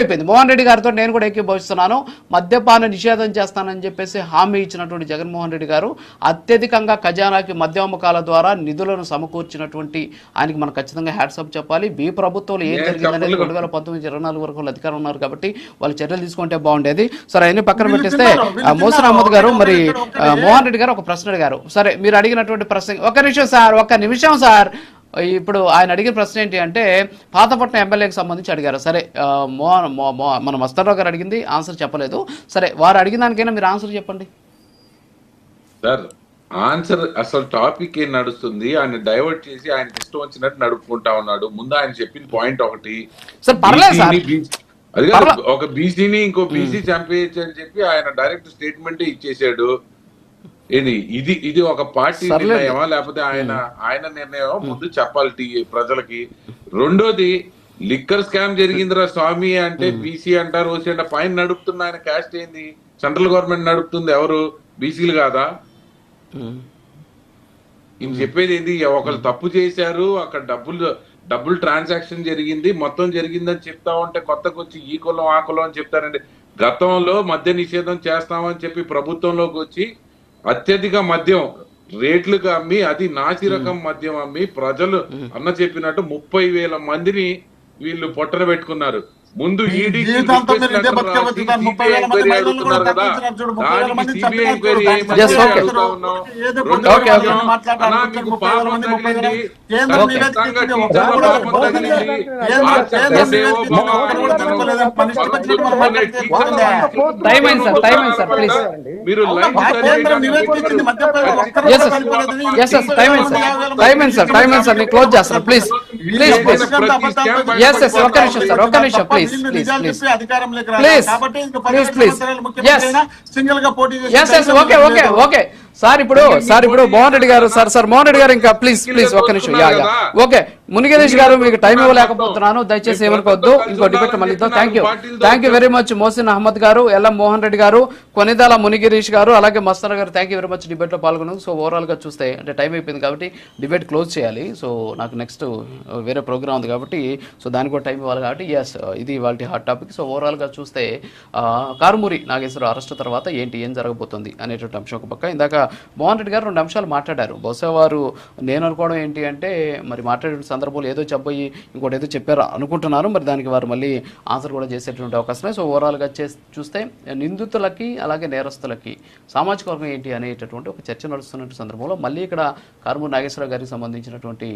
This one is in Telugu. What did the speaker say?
అయిపోయింది. మోహన్ రెడ్డి గారితో నేను కూడా ఏకీభవిస్తున్నాను. మద్యపాన నిషేధం చేస్తానని చెప్పేసి హామీ ఇచ్చినటువంటి జగన్మోహన్ రెడ్డి గారు అత్యధికంగా ఖజానాకి మద్య అమ్మకాల ద్వారా నిధులను సమకూర్చినటువంటి ఆయనకి మనం ఖచ్చితంగా హ్యాట్సప్ చెప్పాలి. మీ ప్రభుత్వంలో ఏం జరిగిందనేది 2019-24 వరకు అధికారం ఉన్నారు కాబట్టి వాళ్ళు చర్యలు తీసుకుంటే బాగుండేది. సరే అన్ని పక్కన పెట్టేస్తే మోసన్ అహ్మద్ గారు మరి మోహన్ రెడ్డి గారు ఒక ప్రశ్న అడిగారు. సరే మీరు అడిగినటువంటి ప్రశ్న ఒక్క నిమిషం సార్. ఇప్పుడు ఆయన అడిగిన ప్రశ్న ఏంటి అంటే పాతపట్నం ఎమ్మెల్యేకి సంబంధించి అడిగారు. సరే మన మస్తారావు గారు అడిగింది ఆన్సర్ చెప్పలేదు. సరే వారు అడిగిన దానికైనా మీరు ఆన్సర్ చెప్పండి సార్. ఆన్సర్ అసలు టాపిక్ ఏం నడుస్తుంది, ఆయన డైవర్ట్ చేసి ఆయనకి ఇష్టం వచ్చినట్టు నడుపుకుంటా ఉన్నాడు. ముందు ఆయన చెప్పిన పాయింట్ ఒకటి, అది ఒక బీసీని ఇంకో బీసీ చంపేయచ్చు అని చెప్పి ఆయన డైరెక్ట్ స్టేట్మెంట్ ఇచ్చేసాడు. ఇది ఒక పార్టీ నిర్ణయమా లేకపోతే ఆయన నిర్ణయమా ముందు చెప్పాలి ప్రజలకి. రెండోది లిక్కర్ స్కామ్ జరిగిందిరా స్వామి అంటే బీసీ అంటారు, ఓసీ అంటే పైన నడుపుతున్న ఆయన క్యాస్ట్ ఏంది? సెంట్రల్ గవర్నమెంట్ నడుపుతుంది, ఎవరు? బీసీలు కాదా? ఈయన చెప్పేది ఏంది? ఒకళ్ళు తప్పు చేశారు, అక్కడ డబ్బులు ట్రాన్సాక్షన్ జరిగింది, మొత్తం జరిగిందని చెప్తా ఉంటే కొత్తగా వచ్చి ఈ కులం ఆ కులం అని చెప్తారండి. గతంలో మద్య నిషేధం చేస్తామని చెప్పి ప్రభుత్వంలోకి వచ్చి అత్యధిక మద్యం రేట్లుగా అమ్మి, అది నాసి రకం మద్యం అమ్మి ప్రజలు అన్న చెప్పినట్టు 30,000 మందిని వీళ్ళు పొట్టన పెట్టుకున్నారు. ముందు ఈడీ అడుగుతున్నారు కదా, దానికి సిబిఐ ఎంక్వైరీ అడుగుతా ఉన్నాం. మీకు పాపం తగిలింది, ఖచ్చితంగా టీచర్ల పాపం తగిలింది. మీరు సార్ ఇప్పుడు మోహన్ రెడ్డి గారు మోహన్ రెడ్డి గారు ఇంకా ప్లీజ్ ఒక్క నిమిషం. ఓకే మునిగిరీష్ గారు మీకు టైం ఇవ్వలేకపోతున్నాను, దయచేసి ఏమనుకోవద్దు. ఇంకో డిబేట్ మళ్ళీ thank you very much Mohsin Ahmed గారు, ఎల్ఎం మోహన్ రెడ్డి గారు, కొనిదాల మునిగిరీష్ గారు, అలాగే మస్తాన్ గారు thank you very much debate లో పాల్గొన్నారు. సో ఓవరాల్ గా చూస్తే అంటే టైం అయిపోయింది కాబట్టి డిబేట్ క్లోజ్ చేయాలి. సో నాకు నెక్స్ట్ వేరే ప్రోగ్రామ్ ఉంది కాబట్టి సో దానికి కూడా టైం ఇవ్వాలి కాబట్టి ఇది వాళ్ళ హాట్ టాపిక్. సో ఓవరాల్ గా చూస్తే కారుమూరి నాగేశ్వరరావు అరెస్ట్ తర్వాత ఏం జరగబోతుంది అనేటువంటి అంశం ఒక పక్క. ఇందాక మోహన్ రెడ్డి గారు 2 అంశాలు మాట్లాడారు. బహుశా వారు నేను అనుకోవడం ఏంటి అంటే మరి మాట్లాడే సందర్భంలో ఏదో చెప్పబోయి ఇంకోటి ఏదో చెప్పారు అనుకుంటున్నారు. మరి దానికి వారు మళ్ళీ ఆన్సర్ కూడా చేసేటువంటి అవకాశమే. సో ఓవరాల్గా చూస్తే నిందితులకి అలాగే నేరస్తులకి సామాజిక వర్గం ఏంటి అనేటటువంటి ఒక చర్చ నడుస్తున్న సందర్భంలో మళ్ళీ ఇక్కడ కారుమూరి నాగేశ్వరరావు గారికి సంబంధించినటువంటి